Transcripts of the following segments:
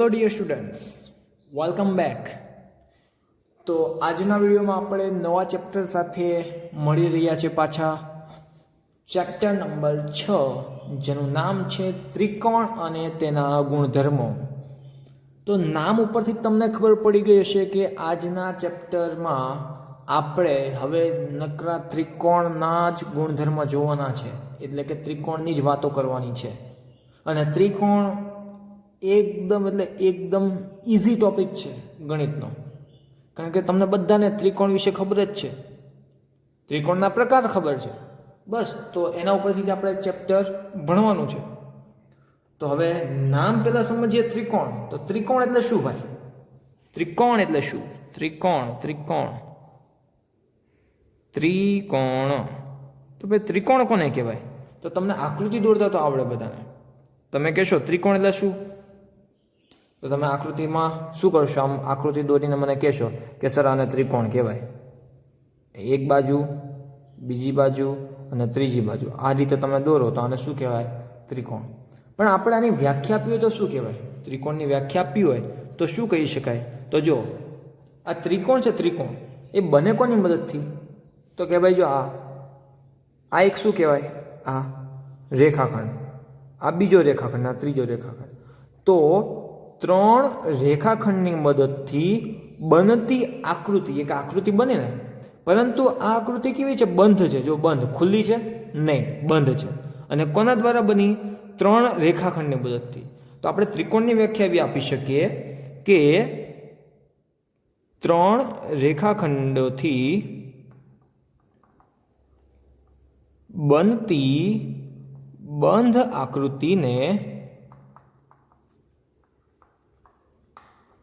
Hello dear students, welcome back. તો આજના વિડીયોમાં આપણે નવા ચેપ્ટર સાથે મળી રહ્યા છે પાછા. ચેપ્ટર નંબર 6 જેનું નામ છે ત્રિકોણ અને તેના ગુણધર્મો. તો નામ ઉપરથી તમને ખબર પડી ગઈ હશે કે આજના ચેપ્ટરમાં આપણે હવે નકરા ત્રિકોણના જ ગુણધર્મ જોવાના છે, એટલે કે ત્રિકોણની જ વાતો કરવાની છે. અને ત્રિકોણ એકદમ ઇઝી ટોપિક છે ગણિતનો, કારણ કે તમને બધાને ત્રિકોણ વિશે ખબર જ છે, ત્રિકોણના પ્રકાર ખબર છે. બસ, તો એના ઉપરથી જ આપણે ચેપ્ટર ભણવાનું છે. તો હવે નામ પહેલા સમજીએ ત્રિકોણ. તો ત્રિકોણ એટલે શું ભાઈ? ત્રિકોણ એટલે શું? ત્રિકોણ ત્રિકોણ ત્રિકોણ તો ભાઈ ત્રિકોણ કોને કહેવાય? તો તમને આકૃતિ દોરતા તો આવડે બધાને. તમે કહેશો ત્રિકોણ એટલે શું, તો તમે આકૃતિમાં શું કરશો? આમ આકૃતિ દોરીને મને કહેશો કે સર આને ત્રિકોણ કહેવાય. એક બાજુ, બીજી બાજુ અને ત્રીજી બાજુ, આ રીતે તમે દોરો તો આને શું કહેવાય? ત્રિકોણ. પણ આપણે આની વ્યાખ્યા આપી હોય તો શું કહેવાય? ત્રિકોણની વ્યાખ્યા આપી હોય તો શું કહી શકાય? તો જો આ ત્રિકોણ છે, ત્રિકોણ એ બને કોની મદદથી? તો કે ભાઈ જો આ એક શું કહેવાય? આ રેખાખંડ, આ બીજો રેખાખંડ, આ ત્રીજો રેખાખંડ. તો ત્રણ રેખાખંડની મદદથી બનતી આકૃતિ, એક આકૃતિ બને ને, પરંતુ આ આકૃતિ કેવી છે? બંધ છે. જો બંધ, ખુલ્લી છે નહીં, બંધ છે. અને કોના દ્વારા બની? ત્રણ રેખાખંડની મદદથી. તો આપણે ત્રિકોણની વ્યાખ્યા એવી આપી શકીએ કે ત્રણ રેખાખંડોથી બનતી બંધ આકૃતિને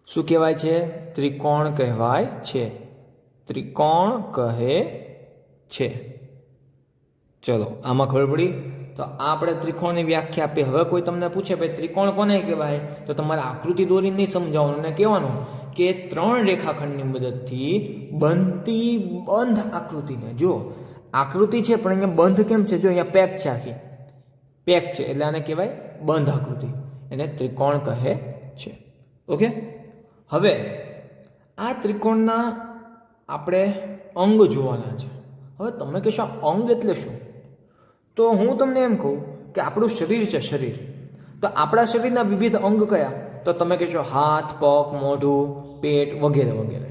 શું કહેવાય છે? ત્રિકોણ કહેવાય છે. ત્રિકોણ કહે છે. ચલો, આમાં ખબર પડી. તો આપણે ત્રિકોણની વ્યાખ્યા આપી. હવે કોઈ તમને પૂછે ભાઈ ત્રિકોણ કોને કહેવાય, તો તમારે આકૃતિ દોરીને નહીં સમજાવવાનું અને કહેવાનું કે ત્રણ રેખાખંડની મદદથી બનતી બંધ આકૃતિને. જો આકૃતિ છે પણ અહીંયા બંધ કેમ છે? જો અહીંયા પેક છે, આખી પેક છે, એટલે આને કહેવાય બંધ આકૃતિ, એને ત્રિકોણ કહે છે. ઓકે, હવે આ ત્રિકોણના આપણે અંગ જોવાના છે. હવે તમે કહેશો અંગ એટલે શું? તો હું તમને એમ કહું કે આપણું શરીર છે, શરીર. તો આપણા શરીરના વિવિધ અંગ કયા? તો તમે કહેશો હાથ, પગ, મોઢું, પેટ વગેરે વગેરે.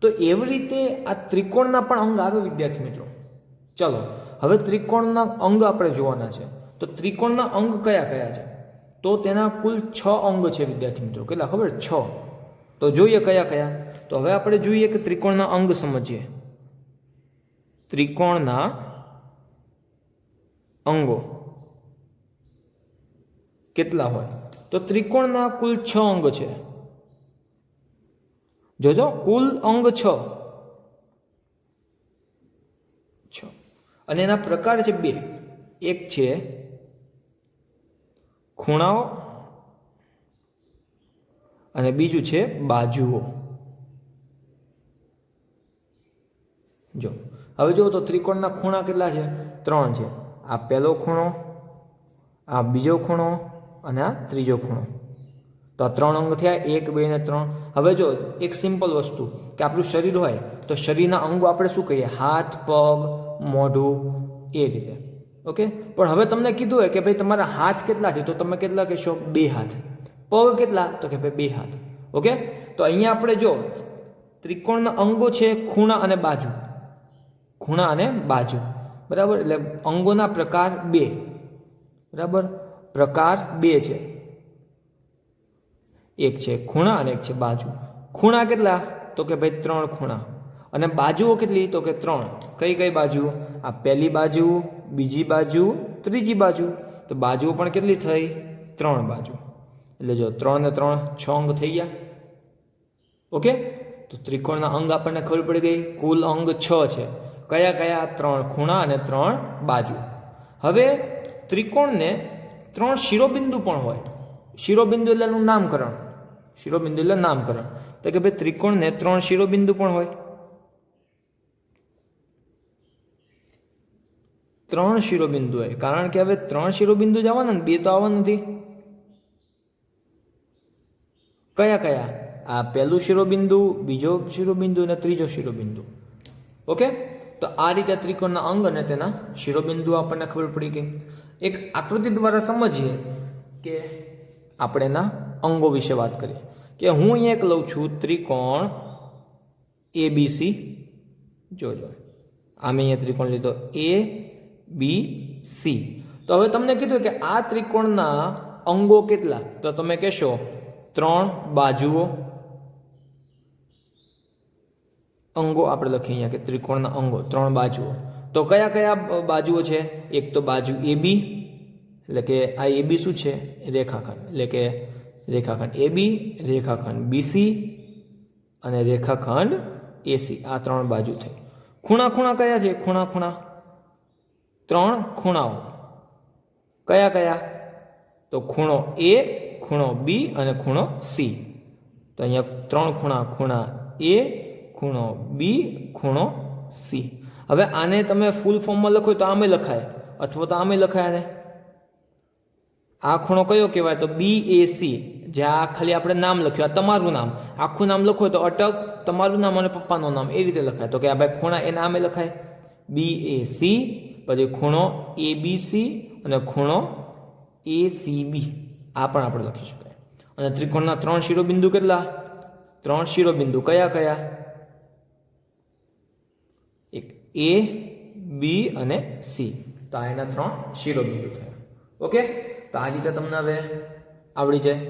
તો એવી રીતે આ ત્રિકોણના પણ અંગ આવે વિદ્યાર્થી મિત્રો. ચલો, હવે ત્રિકોણના અંગ આપણે જોવાના છે. તો ત્રિકોણના અંગ કયા કયા છે? તો તેના કુલ 6 અંગ છે વિદ્યાર્થી મિત્રો. કેટલા ખબર? 6. તો જોઈએ કયા કયા. તો હવે આપણે જોઈએ કે ત્રિકોણના અંગ સમજીએ. ત્રિકોણના અંગો કેટલા હોય? તો ત્રિકોણના કુલ 6 અંગ છે. જોજો, કુલ અંગ 6. અને એના પ્રકાર છે 2. એક છે ખૂણાઓ અને બીજું છે બાજુઓ. જો હવે જો તો ત્રિકોણના ખૂણા કેટલા છે? 3 છે. આ પહેલો ખૂણો, આ બીજો ખૂણો અને આ ત્રીજો ખૂણો. તો આ 3 અંગ થયા, 1, 2 અને 3. હવે જો એક સિમ્પલ વસ્તુ કે આપણું શરીર હોય તો શરીરના અંગો આપણે શું કહીએ? હાથ, પગ, મોઢું, એ રીતે. ઓકે, પણ હવે તમને કીધું હોય કે ભાઈ તમારા હાથ કેટલા છે, તો તમે કેટલા કહેશો? 2 હાથ. પગ કેટલા? તો કે ભાઈ 2 હાથ. ઓકે, તો અહીંયા આપણે જો ત્રિકોણના અંગો છે ખૂણા અને બાજુ, ખૂણા અને બાજુ, બરાબર. એટલે અંગોના પ્રકાર 2, બરાબર. પ્રકાર 2 છે, એક છે ખૂણા અને એક છે બાજુ. ખૂણા કેટલા? તો કે ભાઈ 3 ખૂણા. અને બાજુઓ કેટલી? તો કે 3. કઈ કઈ બાજુ? આ પહેલી બાજુ, બીજી બાજુ, ત્રીજી બાજુ. તો બાજુઓ પણ કેટલી થઈ? 3 બાજુ. એટલે જો 3 ને 3 6 અંગ થઈ ગયા. ઓકે, તો ત્રિકોણના અંગ આપણને ખબર પડી ગઈ. કુલ અંગ 6 છે. કયા કયા? 3 ખૂણા અને 3 બાજુ. હવે ત્રિકોણને 3 શિરોબિંદુ પણ હોય. શિરોબિંદુ એટલે એનું નામકરણ. શિરોબિંદુ એટલે નામકરણ. તો કે ભાઈ ત્રિકોણને 3 શિરોબિંદુ પણ હોય. 3 શિરોબિંદુ હોય, કારણ કે હવે 3 શિરોબિંદુ જ આવવાના ને, 2 તો આવવાના નથી. કયા કયા? આ પહેલું શિરોબિંદુ, બીજો શિરોબિંદુ અને ત્રીજો શિરોબિંદુ. ઓકે, તો આ રીતે ત્રિકોણના અંગ અને તેના શિરોબિંદુ આપણને ખબર પડી ગઈ. એક આકૃતિ દ્વારા સમજીએ કે આપણે એના અંગો વિશે વાત કરીએ. કે હું અહીંયા એક લઉં છું ત્રિકોણ ABC. જોજો, આમે અહીંયા ત્રિકોણ લીધો ABC. તો હવે તમને કીધું કે આ ત્રિકોણના અંગો કેટલા? તો તમે કહેશો 3 બાજુઓ. અંગો આપણે લખીએ અહીંયા કે ત્રિકોણના અંગો 3 બાજુઓ. તો કયા કયા બાજુઓ છે? એક તો બાજુ AB, એટલે કે આ AB શું છે? રેખાખંડ. એટલે કે રેખાખંડ AB, રેખાખંડ BC અને રેખાખંડ AC. આ 3 બાજુ થઈ. ખૂણા ખૂણા કયા છે? ખૂણા ખૂણા 3 ખૂણાઓ. કયા કયા? તો ખૂણો A, ખૂણો B અને ખૂણો C. તો અહીંયા 3 ખૂણા, ખૂણા A, ખૂણો B, ખૂણો C. હવે આને તમે ફૂલ ફોર્મમાં લખો તો આમે લખાય અથવા તો આમે લખાય. આને આ ખૂણો કયો કહેવાય? તો BAC. જે આ ખાલી આપણે નામ લખ્યું, આ તમારું નામ, આખું નામ લખો તો અટક, તમારું નામ અને પપ્પાનું નામ એ રીતે લખાય. તો કે આ ભાઈ ખૂણા એના આમે લખાય BAC, પછી ખૂણો ABC અને ખૂણો ACB. આ પણ આપણે લખી શકાય. અને ત્રિકોણના 3 શિરોબિંદુ કેટલા? 3 શિરોબિંદુ કયા કયા? એક A, B અને C. તો આ એના 3 શિરોબિંદુ થયા. ઓકે, તો આ રીતે તમને હવે આવડી જાય.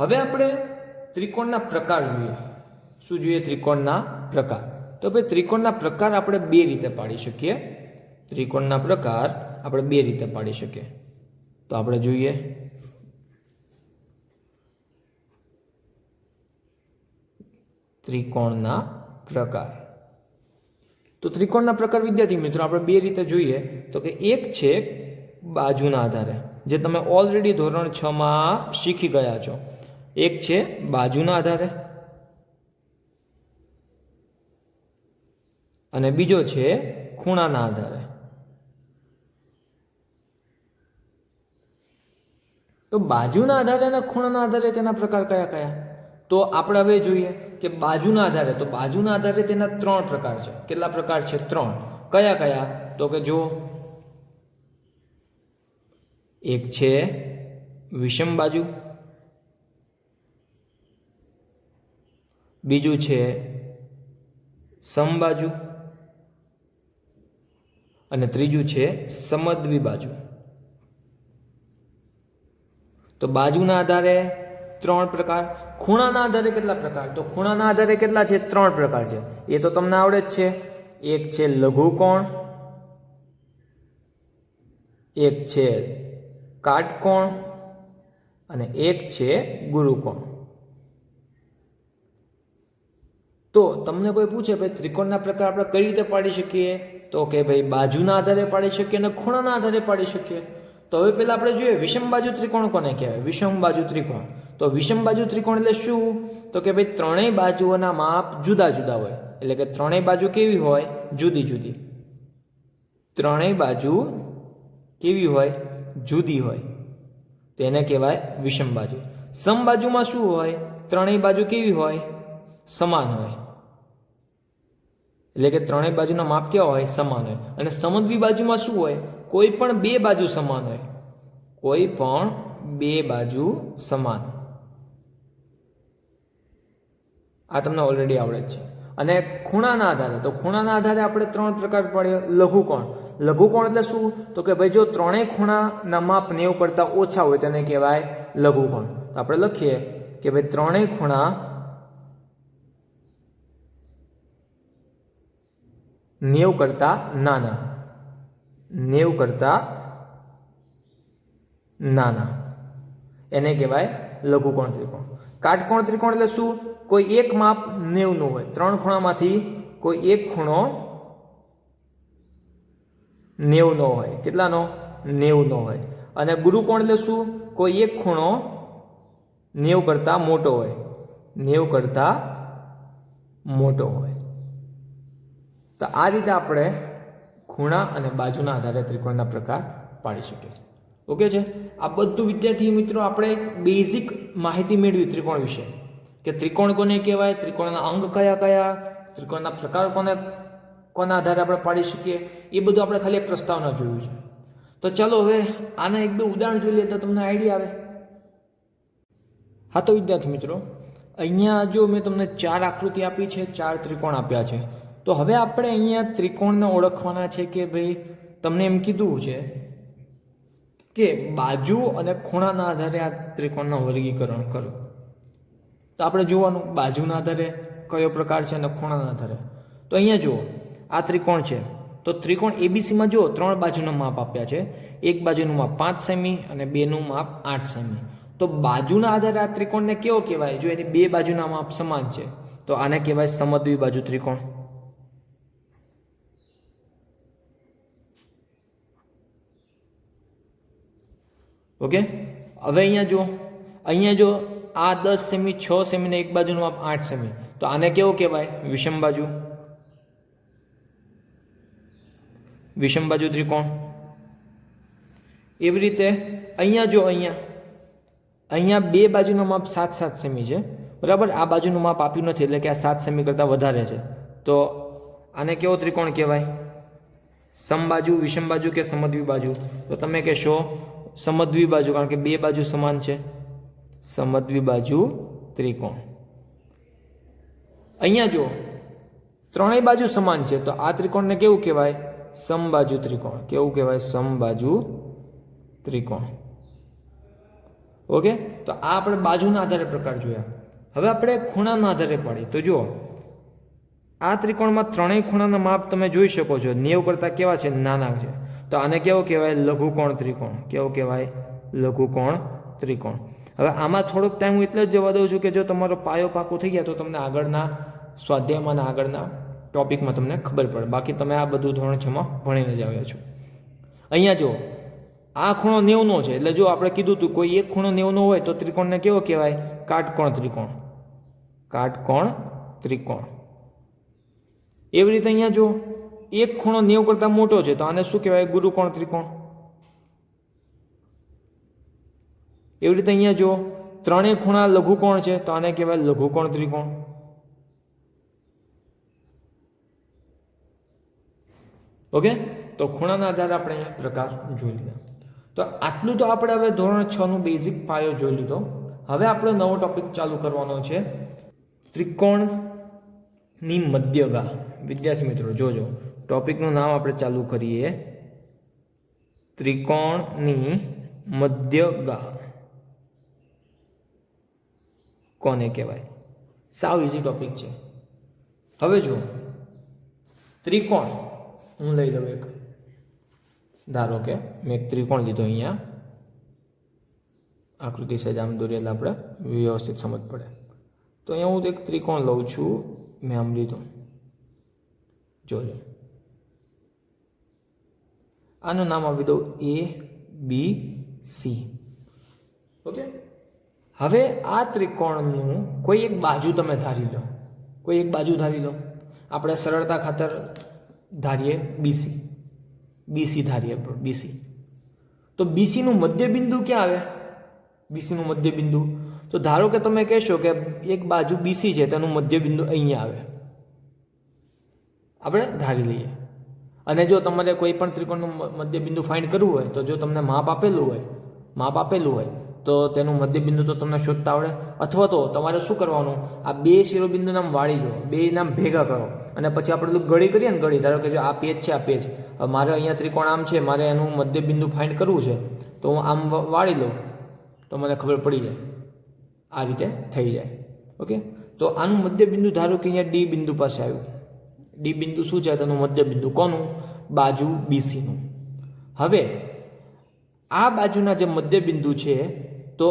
હવે આપણે ત્રિકોણના પ્રકાર જોઈએ. શું જોઈએ? ત્રિકોણના પ્રકાર. તો ભાઈ ત્રિકોણના પ્રકાર આપણે 2 રીતે પાડી શકીએ. ત્રિકોણના પ્રકાર આપણે 2 રીતે પાડી શકીએ. તો આપણે જોઈએ. ત્રિકોણના પ્રકાર. તો ત્રિકોણના પ્રકાર વિદ્યાર્થી મિત્રો આપણે 2 રીતે જોઈએ. તો કે એક છે બાજુના આધારે, જે તમે ઓલરેડી ધોરણ 6 માં શીખી ગયા છો. એક છે બાજુના આધારે અને બીજો છે ખૂણાના આધારે. તો બાજુના આધારે અને ખૂણાના આધારે તેના પ્રકાર કયા કયા? તો આપણે હવે જોઈએ કે બાજુના આધારે. તો બાજુના આધારે તેના 3 પ્રકાર છે. કેટલા પ્રકાર છે? 3. કયા કયા? તો કે જો, એક છે વિષમ બાજુ, બીજું છે સમબાજુ અને ત્રીજું છે સમદ્વિ બાજુ. તો બાજુના આધારે 3 પ્રકાર. ખૂણાના આધારે કેટલા પ્રકાર? તો ખૂણાના આધારે કેટલા છે? 3 પ્રકાર છે. એ તો તમને આવડે જ છે. એક છે લઘુકોણ, એક છે કાટકોણ અને એક છે ગુરુકોણ. તો તમને કોઈ પૂછે ભાઈ ત્રિકોણના પ્રકાર આપણે કઈ રીતે પાડી શકીએ? તો કે ભાઈ બાજુના આધારે પાડી શકીએ અને ખૂણાના આધારે પાડી શકીએ. તો હવે પહેલા આપણે જોઈએ વિષમ બાજુ ત્રિકોણ કોને કહેવાય? વિષમ બાજુ ત્રિકોણ. તો વિષમ બાજુ ત્રિકોણ એટલે શું? તો કે ભાઈ ત્રણેય બાજુઓના માપ જુદા જુદા હોય. એટલે કે ત્રણેય બાજુ કેવી હોય? જુદી જુદી. ત્રણેય બાજુ કેવી હોય? જુદી હોય. તો એને કહેવાય વિષમ બાજુ. સમબાજુમાં શું હોય? ત્રણેય બાજુ કેવી હોય? સમાન હોય. એટલે કે ત્રણેય બાજુના માપ કેવા હોય? સમાન હોય. અને સમદ્વિ બાજુમાં શું હોય? કોઈ પણ 2 બાજુ સમાન હોય. કોઈ પણ 2 બાજુ સમાન. આ તમને ઓલરેડી આવડે છે. અને ખૂણાના આધારે. તો ખૂણાના આધારે આપણે 3 પ્રકાર પાડીએ. લઘુકોણ. લઘુકોણ એટલે શું? તો કે ભાઈ જો ત્રણેય ખૂણાના માપ 90 કરતા ઓછા હોય તેને કહેવાય લઘુકોણ. તો આપણે લખીએ કે ભાઈ ત્રણેય ખૂણા 90 કરતા નાના. 90 કરતા નાના એને કહેવાય લઘુકોણ ત્રિકોણ. કાટકોણ ત્રિકોણ એટલે શું? કોઈ એક માપ 90 નું હોય. 3 ખૂણામાંથી કોઈ એક ખૂણો 90 નો હોય. કેટલાનો? 90 નો હોય. અને ગુરુકોણ એટલે શું? કોઈ એક ખૂણો 90 કરતા મોટો હોય. 90 કરતા મોટો હોય. તો આ રીતે આપણે ખૂણા અને બાજુના આધારે ત્રિકોણના પ્રકાર પાડી શકીએ છીએ. ઓકે છે? આ બધું વિદ્યાર્થી મિત્રો આપણે એક બેઝિક માહિતી મેળવી ત્રિકોણ વિશે. કે ત્રિકોણ કોને કહેવાય, ત્રિકોણના અંગ કયા કયા, ત્રિકોણના પ્રકાર કોના આધારે આપણે પાડી શકીએ, એ બધું આપણે ખાલી એક પ્રસ્તાવના જોયું છે. તો ચાલો હવે આના એક બે ઉદાહરણ જોઈ લઈએ તો તમને આઈડિયા આવે. હા, તો વિદ્યાર્થી મિત્રો, અહીંયા જો મેં તમને 4 આકૃતિ આપી છે, 4 ત્રિકોણ આપ્યા છે. તો હવે આપણે અહીંયા ત્રિકોણને ઓળખવાના છે કે ભાઈ તમને એમ કીધું છે કે બાજુ અને ખૂણાના આધારે આ ત્રિકોણના વર્ગીકરણ કરો. તો આપણે જોવાનું બાજુના આધારે કયો પ્રકાર છે અને ખૂણાના આધારે. તો અહીંયા જુઓ, આ ત્રિકોણ છે. તો ત્રિકોણ એબીસીમાં જુઓ 3 બાજુના માપ આપ્યા છે. એક બાજુનું માપ 5 સેમી અને બેનું માપ 8 સેમી. તો બાજુના આધારે આ ત્રિકોણને કેવો કહેવાય? જો એની 2 બાજુના માપ સમાન છે તો આને કહેવાય સમદ્વિબાજુ ત્રિકોણ. ઓકે, હવે અહીંયા જો આ 10 સેમી, 6 સેમી ને એક બાજુનું માપ 8 સેમી, તો આને કેવો કહેવાય? વિષમબાજુ ત્રિકોણ. એવી રીતે અહીંયા જો અહીંયા 2 બાજુનું માપ 7 સેમી છે, બરાબર. આ બાજુનું માપ આપ્યું નથી એટલે કે આ 7 સેમી કરતાં વધારે છે, તો આને કેવો ત્રિકોણ કહેવાય? સમબાજુ, વિષમબાજુ કે સમદ્વિબાજુ? તો તમે કહેશો સમદ્વિબાજુ, કારણ કે 2 બાજુ સમાન છે. સમદ્વિબાજુ ત્રિકોણ. અહીંયા જો 3 બાજુ સમાન છે તો આ ત્રિકોણને કેવું કહેવાય? સમબાજુ ત્રિકોણ. કેવું કહેવાય? સમબાજુ ત્રિકોણ. ઓકે, તો આ આપણે બાજુના આધારે પ્રકાર જોયા. હવે આપણે ખૂણાના આધારે પાડીએ. તો જુઓ, આ ત્રિકોણમાં 3 ખૂણાના માપ તમે જોઈ શકો છો 90 કરતાં કેવા છે? નાના છે. તો આને કેવો કહેવાય? લઘુકોણ ત્રિકોણ. કેવો કહેવાય? લઘુકોણ ત્રિકોણ. હવે આમાં થોડોક ટાઈમ હું એટલે જ જવા દઉં છું કે જો તમારો પાયો પાકો થઈ ગયા તો તમને આગળના સ્વાધ્યાયમાં અને આગળના ટોપિકમાં તમને ખબર પડે. બાકી તમે આ બધું ધોરણ 6માં ભણીને જ આવ્યા છો. અહીંયા જો આ ખૂણો 90નો છે, એટલે જો આપણે કીધું હતું કોઈ એક ખૂણો 90નો હોય તો ત્રિકોણને કેવો કહેવાય? કાટકોણ ત્રિકોણ. કાટકોણ ત્રિકોણ. એવી રીતે અહીંયા જો એક ખૂણો 90 કરતાં મોટો છે તો આને શું કહેવાય? ગુરુકોણ ત્રિકોણ. એવી રીતે અહીંયા જો 3 ખૂણા લઘુકોણ છે તો આને કહેવાય લઘુકોણ ત્રિકોણ. ઓકે, તો ખૂણાના આધારે આપણે અહીંયા પ્રકાર જોઈ લીધા. તો આટલું તો આપણે હવે ધોરણ 6નું બેઝિક પાયો જોઈ લીધો. હવે આપણો નવો ટોપિક ચાલુ કરવાનો છે ત્રિકોણની મધ્યગા. વિદ્યાર્થી મિત્રો જોજો, ટોપિકનું નામ આપણે ચાલુ કરીએ ત્રિકોણની મધ્યગા કોને કહેવાય? સાવ ઇઝી ટોપિક છે. હવે જો ત્રિકોણ હું લઈ લઉં એક, ધારો કે મેં એક ત્રિકોણ લીધો. અહીંયા આકૃતિ સહેજ આમ દોરી એટલે આપણે વ્યવસ્થિત સમજ પડે. તો અહીંયા હું એક ત્રિકોણ લઉં છું, મેં આમ લીધું. જોજો, આનું નામ આપી દઉં ABC. ઓકે, હવે આ ત્રિકોણનું કોઈ એક બાજુ તમે ધારી લો. કોઈ એક બાજુ ધારી લો. આપણે સરળતા ખાતર ધારીએ BC ધારીએ BC. તો BC નું મધ્યબિંદુ ક્યાં આવે? BC નું મધ્યબિંદુ, તો ધારો કે તમે કહેશો કે એક બાજુ BC છે તેનું મધ્યબિંદુ અહીંયા આવે, આપણે ધારી લઈએ. અને જો તમારે કોઈ પણ ત્રિકોણનું મધ્યબિંદુ ફાઇન્ડ કરવું હોય તો જો તમને માપ આપેલું હોય તો તેનું મધ્યબિંદુ તો તમને શોધતા આવડે. અથવા તો તમારે શું કરવાનું? આ 2 શિરોબિંદુ નામ વાળી લો, 2 નામ ભેગા કરો અને પછી આપણે ગળી કરીએ ને, ગળી. ધારો કે જો આ પેજ છે, આ પેજ, હવે મારે અહીંયા ત્રિકોણ આમ છે, મારે એનું મધ્યબિંદુ ફાઇન્ડ કરવું છે તો હું આમ વાળી લઉં તો મને ખબર પડી જાય. આ રીતે થઈ જાય. ઓકે, તો આનું મધ્યબિંદુ ધારો કે અહીંયા D બિંદુ પાસે આવ્યું. D બિંદુ શું છે? તેનું મધ્યબિંદુ કોનું? બાજુ BC નું. હવે આ બાજુના જે મધ્યબિંદુ છે તો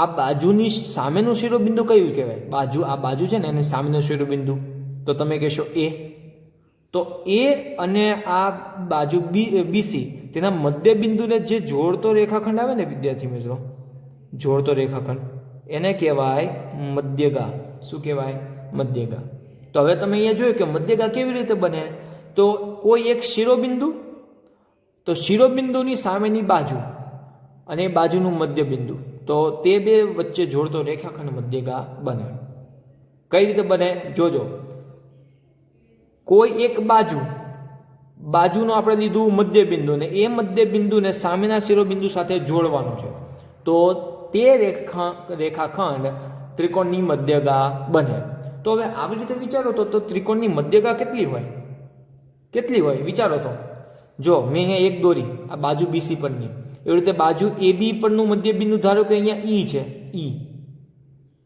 આ બાજુની સામેનું શિરોબિંદુ કયું કહેવાય? આ બાજુ છે ને એની સામેનું શિરોબિંદુ, તો તમે કહેશો A. તો A અને આ બાજુ BC તેના મધ્યબિંદુને જે જોડતો રેખાખંડ આવે ને વિદ્યાર્થી મિત્રો, જોડતો રેખાખંડ, એને કહેવાય મધ્યગા. શું કહેવાય? મધ્યગા. તો હવે તમે અહીંયા જોયું કે મધ્યગા કેવી રીતે બને? તો કોઈ એક શિરોબિંદુ, તો શિરોબિંદુની સામેની બાજુ અને એ બાજુનું મધ્યબિંદુ, તો તે બે વચ્ચે જોડતો રેખાખંડ મધ્યગા બને. કઈ રીતે બને જોજો. કોઈ એક બાજુનો આપણે લીધું મધ્યબિંદુ ને એ મધ્યબિંદુને સામેના શિરોબિંદુ સાથે જોડવાનું છે, તો તે રેખાખંડ ત્રિકોણની મધ્યગા બને. તો હવે આવી રીતે વિચારો તો ત્રિકોણની મધ્યગા કેટલી હોય વિચારો તો. જો મેં અહીંયા એક દોરી આ બાજુ BC પરની, એવી રીતે બાજુ AB પરનું મધ્યબિંદુ ધારો કે અહીંયા E છે,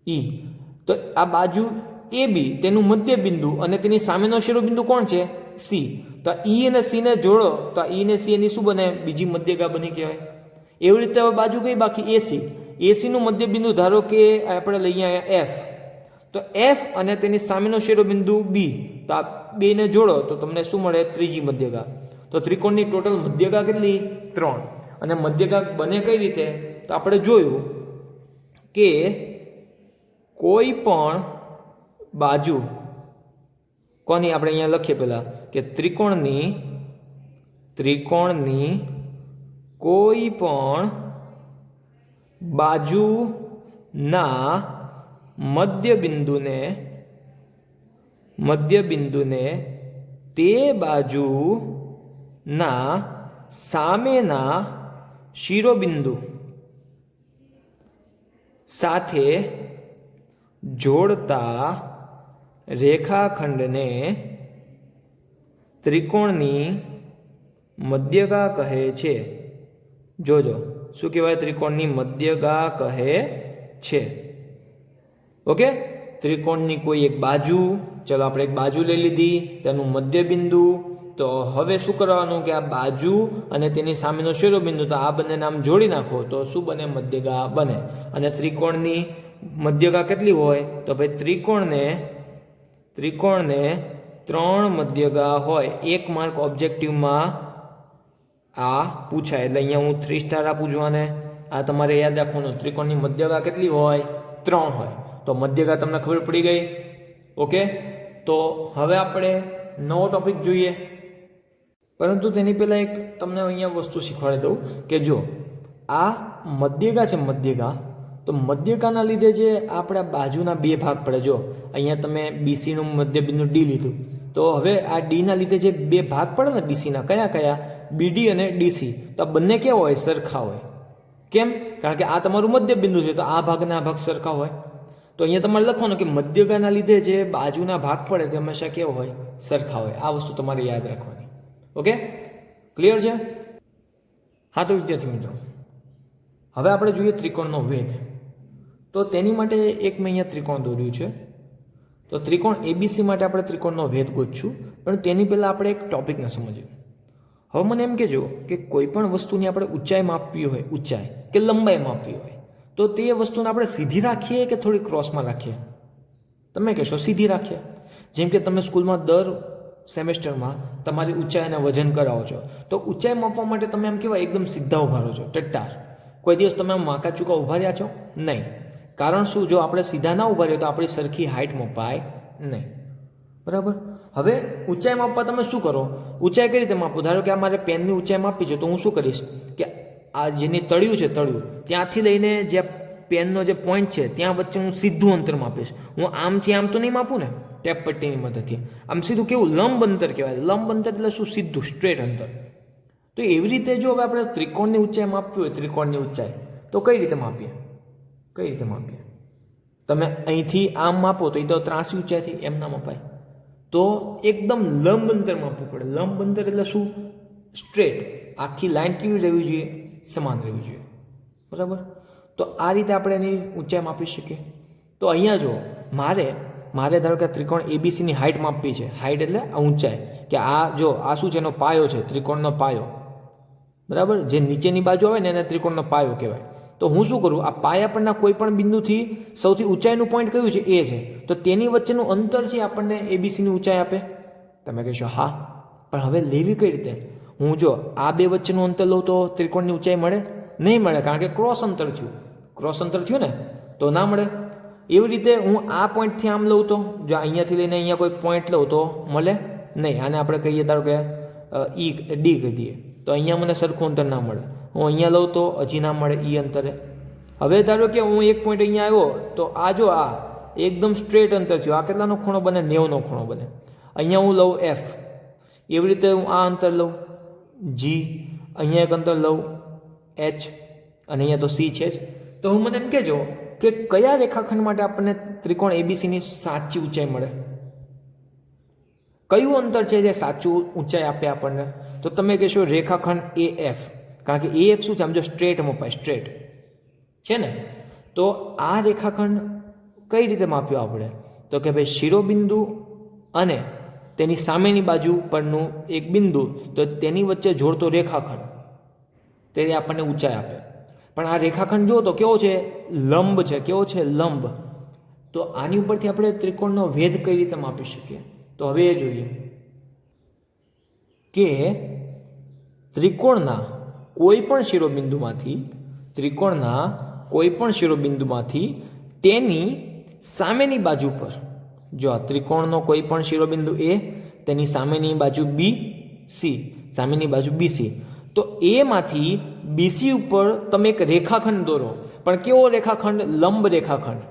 E તો આ બાજુ AB તેનું મધ્યબિંદુ અને તેની સામેનો શિરોબિંદુ કોણ છે? C. તો E અને C ને જોડો તો E અને C એની શું બને? બીજી મધ્યગા બની કહેવાય. એવી રીતે હવે બાજુ કઈ બાકી? AC નું મધ્યબિંદુ ધારો કે આપણે લઈએ અહીંયા F, તો F અને તેની સામેનો શિરોબિંદુ B, તો આ બેને જોડો તો તમને શું મળે? ત્રીજી મધ્યગા. તો ત્રિકોણની ટોટલ મધ્યગા કેટલી? 3. અને મધ્યગા બને કઈ રીતે? તો આપણે જોયું કે કોઈ પણ બાજુ કોની આપણે અહીંયા લખીએ પહેલા કે ત્રિકોણની કોઈ પણ બાજુના મધ્યબિંદુને તે બાજુના સામેના શિરોબિંદુ સાથે જોડતા રેખાખંડને ત્રિકોણની મધ્યગા કહે છે. જોજો શું કહેવાય? ત્રિકોણની મધ્યગા કહે છે. ઓકે, ત્રિકોણની કોઈ એક બાજુ, ચલો આપણે એક બાજુ લઈ લીધી, તેનું મધ્યબિંદુ. તો હવે શું કરવાનું કે આ બાજુ અને તેની સામેનો શિરોબિંદુ, તો આ બંને નામ જોડી નાખો તો શું બને? મધ્યગા બને. અને ત્રિકોણની મધ્યગા કેટલી હોય? તો ભાઈ ત્રિકોણને 3 મધ્યગા હોય. 1 માર્ક ઓબ્જેક્ટિવમાં આ પૂછાય, એટલે અહીંયા હું 3 સ્ટાર આપું છું. અને આ તમારે યાદ રાખવાનું, ત્રિકોણની મધ્યગા કેટલી હોય? 3 હોય. તો મધ્યગા તમને ખબર પડી ગઈ. ઓકે, તો હવે આપણે નવો ટોપિક જોઈએ, પરંતુ તેની પહેલાં એક તમને અહીંયા વસ્તુ શીખવાડી દઉં કે જો આ મધ્યગા છે, તો મધ્યગાના લીધે જે આપણા બાજુના 2 ભાગ પડે. જો અહીંયા તમે BCનું મધ્યબિંદુ D લીધું, તો હવે આ Dના લીધે જે 2 ભાગ પડે ને BCના, કયા BD અને DC, તો આ બંને કેવા હોય? સરખા હોય. કેમ? કારણ કે આ તમારું મધ્યબિંદુ છે, તો આ ભાગના ભાગ સરખા હોય. તો અહીંયા તમારે લખવાનું કે મધ્યગાના લીધે જે બાજુના ભાગ પડે તે હંમેશા કેવા હોય? સરખા હોય. આ વસ્તુ તમારે યાદ રાખવાની. ઓકે, ક્લિયર છે? હા, તો વિદ્યાર્થી મિત્રો, હવે આપણે જોઈએ ત્રિકોણનો વેધ. તો તેની માટે એક મેં અહીંયા ત્રિકોણ દોર્યું છે. તો ત્રિકોણ ABC માટે આપણે ત્રિકોણનો વેધ ગોતશું, પણ તેની પહેલાં આપણે એક ટોપિકને સમજીએ. હવે મને એમ કહેજો કે કોઈ પણ વસ્તુની આપણે ઊંચાઈ માપવી હોય, ઊંચાઈ કે લંબાઈ માપવી હોય, તો તે વસ્તુને આપણે સીધી રાખીએ કે થોડી ક્રોસમાં રાખીએ? તમે કહેશો સીધી રાખીએ. જેમ કે તમે સ્કૂલમાં દર સેમેસ્ટરમાં તમારી ઊંચાઈ અને વજન કરાવો છો, તો ઊંચાઈ માપવા માટે તમે એમ કહેવાય એકદમ સીધા ઊભા રહો છો, ટટ્ટાર. કોઈ દિવસ તમે માકા ચૂકા ઊભા રહ્યા છો? નહીં. કારણ શું? જો આપણે સીધા ના ઊભા રહીએ તો આપણી સરખી હાઇટ મપાય નહીં. બરાબર? હવે ઊંચાઈ માપવા તમે શું કરો? ઊંચાઈ કઈ રીતે માપો? ધારો કે આ મારે પેનની ઊંચાઈ માપી છે, તો હું શું કરીશ કે આ જેની તળિયું છે, ત્યાંથી લઈને જે પેનનો જે પોઈન્ટ છે ત્યાં વચ્ચે હું સીધું અંતર માપીશ. હું આમથી આમ તો નહીં માપું ને, ટેપ પટ્ટીની મદદથી. આમ સીધું કેવું? લંબ અંતર કહેવાય. લંબ અંતર એટલે શું? સીધું સ્ટ્રેટ અંતર. તો એવી રીતે જો હવે આપણે ત્રિકોણની ઊંચાઈ માપવી હોય, ત્રિકોણની ઊંચાઈ, તો કઈ રીતે માપીએ? તમે અહીંથી આમ માપો તો એ તો 83 ઊંચાઈથી એમ ના મપાય. તો એકદમ લંબ અંતર માપવું પડે. લંબ અંતર એટલે શું? સ્ટ્રેટ. આખી લાઈન કેવી રહેવી જોઈએ? સમાન રહેવી જોઈએ. બરાબર? તો આ રીતે આપણે એની ઊંચાઈ માપી શકીએ. તો અહીંયા જો મારે ધારો કે ત્રિકોણ ABCની હાઇટ માપવી છે. હાઇટ એટલે આ ઊંચાઈ, કે આ જો આ શું છે? એનો પાયો છે, ત્રિકોણનો પાયો. બરાબર? જે નીચેની બાજુ આવે ને એને ત્રિકોણનો પાયો કહેવાય. તો હું શું કરું? આ પાયા પરના કોઈ પણ બિંદુથી સૌથી ઊંચાઈનું પોઈન્ટ કયું છે? એ છે. તો તેની વચ્ચેનું અંતર છે આપણને ABCની ઊંચાઈ આપે. તમે કહેશો હા, પણ હવે લેવી કઈ રીતે? હું જો આ 2 વચ્ચેનું અંતર લઉં તો ત્રિકોણની ઊંચાઈ મળે? નહીં મળે, કારણ કે ક્રોસ અંતર થયું ને, તો ના મળે. એવી રીતે હું આ પોઈન્ટથી આમ લઉં તો, જો અહીંયાથી લઈને અહીંયા કોઈ પોઈન્ટ લઉં તો મળે નહીં. આને આપણે કહીએ ધારો કે D કહી દઈએ, તો અહીંયા મને સરખું અંતર ના મળે. હું અહીંયા લઉં તો હજી ના મળે અંતરે. હવે ધારો કે હું એક પોઈન્ટ અહીંયા આવ્યો, તો આ જો એકદમ સ્ટ્રેટ અંતર થયું, આ કેટલાનો ખૂણો બને? 90નો ખૂણો બને. અહીંયા હું લઉં એફ, એવી રીતે હું આ અંતર લઉં જી, અહીંયા એક અંતર લઉં એચ, અને અહીંયા તો સી છે જ. તો હું મને એમ કહેજો કે કયા રેખાખંડ માટે આપણને ત્રિકોણ એબીસીની સાચી ઊંચાઈ મળે? કયું અંતર છે જે સાચું ઊંચાઈ આપે આપણને? તો તમે કહેશો રેખાખંડ એ એફ, કારણ કે એ એફ શું છે? આમ જો સ્ટ્રેટ મપાય, સ્ટ્રેટ છે ને. તો આ રેખાખંડ કઈ રીતે માપ્યો આપણે? તો કે ભાઈ શિરોબિંદુ અને તેની સામેની બાજુ પરનું એક બિંદુ, તો તેની વચ્ચે જોડતો રેખાખંડ તે આપણને ઊંચાઈ આપે. પણ આ રેખાખંડ જો તો કેવો છે? લંબ છે. કેવો છે? લંબ. તો આની ઉપરથી આપણે ત્રિકોણનો વેધ કઈ રીતે માપી શકીએ? તો હવે એ જોઈએ કે ત્રિકોણના કોઈ પણ શિરોબિંદુમાંથી તેની સામેની બાજુ પર, જો આ ત્રિકોણનો કોઈ પણ શિરોબિંદુ એ, તેની સામેની બાજુ બી સી, સામેની બાજુ બીસી, તો એમાંથી બીસી ઉપર તમે એક રેખાખંડ દોરો. પણ કેવો રેખાખંડ? લંબ રેખાખંડ.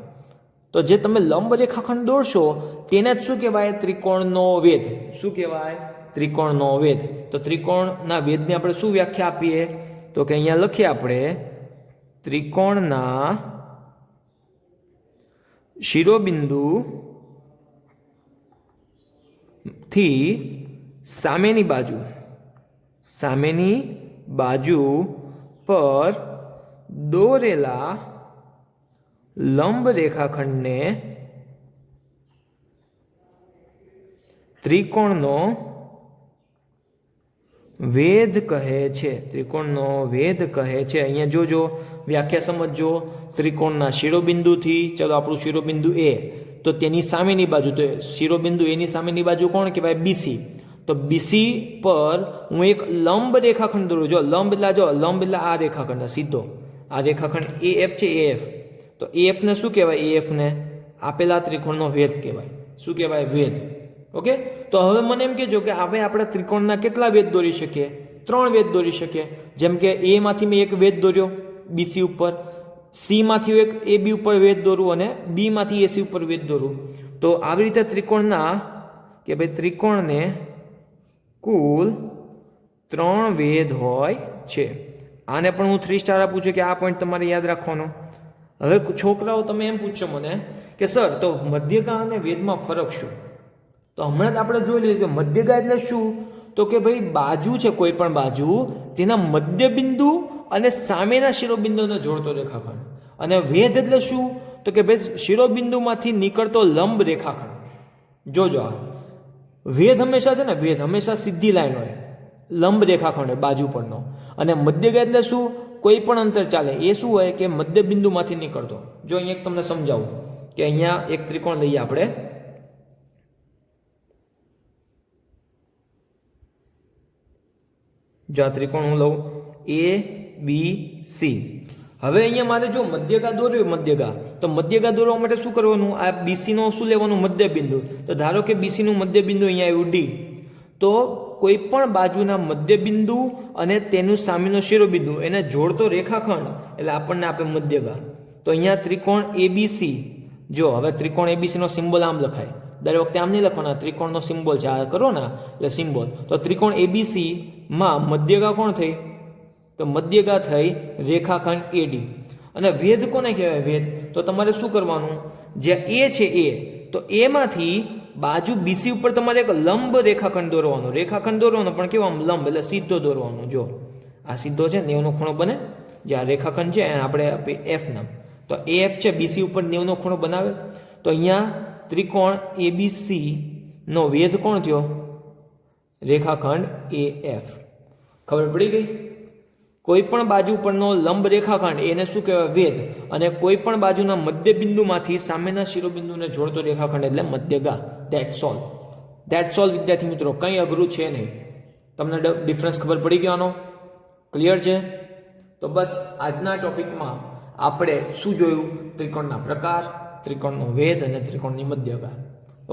તો જે તમે લંબ રેખાખંડ દોરશો તેને જ શું કહેવાય? ત્રિકોણનો વેધ. શું કહેવાય? ત્રિકોણનો વેધ. તો ત્રિકોણના વેધને આપણે શું વ્યાખ્યા આપીએ? તો કે અહીંયા લખીએ આપણે ત્રિકોણના શિરોબિંદુ થી સામેની બાજુ પર દોરેલા લંબ રેખાખંડને ત્રિકોણનો વેધ કહે છે. ત્રિકોણનો વેધ કહે છે. અહીંયા જોજો, વ્યાખ્યા સમજો. ત્રિકોણના શિરોબિંદુથી, ચલો આપણું શિરોબિંદુ એ, તો તેની સામેની બાજુ, તો શિરોબિંદુ એની સામેની બાજુ કોણ કહેવાય? બીસી. તો બીસી પર હું એક લંબ રેખાખંડ દોરું. જો લંબ એટલે આ રેખાખંડ સીધો, આ રેખાખંડ એ એફ છે, એ એફ. તો એ એફ ને શું કહેવાય? એ એફ ને આપેલા ત્રિકોણનો વેધ કહેવાય. શું કહેવાય? વેધ. ઓકે. તો હવે મને એમ કહેજો કે હવે આપણે ત્રિકોણના કેટલા વેધ દોરી શકીએ? 3 વેધ દોરી શકીએ. જેમ કે એ માંથી મેં એક વેધ દોર્યો બીસી ઉપર, સી માંથી એક એ બી ઉપર વેધ દોરું, અને બી માંથી એસી ઉપર વેધ દોરું. તો આવી રીતે ત્રિકોણના કે ભાઈ ત્રિકોણને કુલ 3 વેધ હોય છે. આને પણ હું 3 સ્ટાર આપું છું કે આ પોઈન્ટ તમારે યાદ રાખવાનો. હવે છોકરાઓ તમે એમ પૂછશો મને કે સર તો મધ્યગા અને વેધમાં ફરક શું? તો હમણાં જ આપણે જોઈ લઈએ કે મધ્યગા એટલે શું? તો કે ભાઈ બાજુ છે, કોઈ પણ બાજુ, તેના મધ્યબિંદુ અને સામેના શિરોબિંદુને જોડતો રેખાખંડ. અને વેધ એટલે શું? તો કે ભાઈ શિરોબિંદુમાંથી નીકળતો લંબ રેખાખંડ. જોજો, આ વેધ હંમેશા છે ને, વેધ હંમેશા સીધી લાઈન હોય, લંબ રેખાખંડ હોય બાજુ પરનો. અને મધ્યગા એટલે શું? કોઈ પણ અંતર ચાલે, એ શું હોય કે મધ્યબિંદુમાંથી નીકળતો. જો અહીંયા એક તમને સમજાવું કે અહીંયા એક ત્રિકોણ લઈએ આપણે. જો આ ત્રિકોણ હું લઉં એ બી સી. હવે અહીંયા મારે જો મધ્યગા દોર્યો, મધ્યગા, તો મધ્યગા દોરવા માટે શું કરવાનું? આ બીસી નો શું લેવાનું? મધ્યબિંદુ. તો ધારો કે બીસી નું મધ્યબિંદુ અહીંયા આવ્યું ડી, તો કોઈ પણ બાજુના મધ્યબિંદુ અને તેનું સામેનો શિરોબિંદુ એને જોડતો રેખાખંડ એટલે આપણને આપે મધ્યગા. તો અહીંયા ત્રિકોણ એબીસી, જો હવે ત્રિકોણ એબીસી નો સિમ્બોલ આમ લખાય, દર વખતે આમ નહીં લખવાના, ત્રિકોણનો સિમ્બોલ છે આ, કરો ને એટલે સિમ્બોલ. તો ત્રિકોણ એબીસી માં મધ્યગા કોણ થઈ? તો મધ્યગા થઈ રેખાખંડ એડી. અને વેધ કોને કહેવાય? વેધ. તો તમારે શું કરવાનું? જે એ છે એ, તો એમાંથી બાજુ બીસી ઉપર તમારે એક લંબ રેખાખંડ દોરવાનો. રેખાખંડ દોરવાનો પણ કેવો? આમ લંબ, એટલે સીધો દોરવાનો. જો આ સીધો છે, 90નો ખૂણો બને. જે આ રેખાખંડ છે આપણે આપીએ એફ નામ. તો એ એફ છે, બીસી ઉપર 90નો ખૂણો બનાવે. તો અહીંયા ત્રિકોણ એબીસી નો વેધ કોણ થયો? રેખાખંડ એ એફ. ખબર પડી ગઈ? કોઈ પણ બાજુ પરનો લંબ રેખાખંડ એને શું કહેવાય? વેધ. અને કોઈ પણ બાજુના મધ્યબિંદુમાંથી સામેના શિરોબિંદુને જોડતો રેખાખંડ એટલે મધ્યગા. That's all. ધેટ્સ ઓલ વિદ્યાર્થી મિત્રો, કંઈ અઘરું છે નહીં. તમને ડિફરન્સ ખબર પડી ગયો? ક્લિયર છે? તો બસ આજના ટોપિકમાં આપણે શું જોયું? ત્રિકોણના પ્રકાર, ત્રિકોણનો વેધ અને ત્રિકોણની મધ્યગા.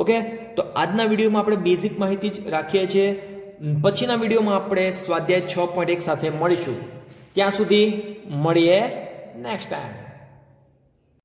ઓકે, તો આજના વિડીયોમાં આપણે બેઝિક માહિતી જ રાખીએ છીએ. પછીના વિડીયોમાં આપણે સ્વાધ્યાય 6.1 સાથે મળીશું. ત્યાં સુધી મળીએ નેક્સ્ટ ટાઈમ.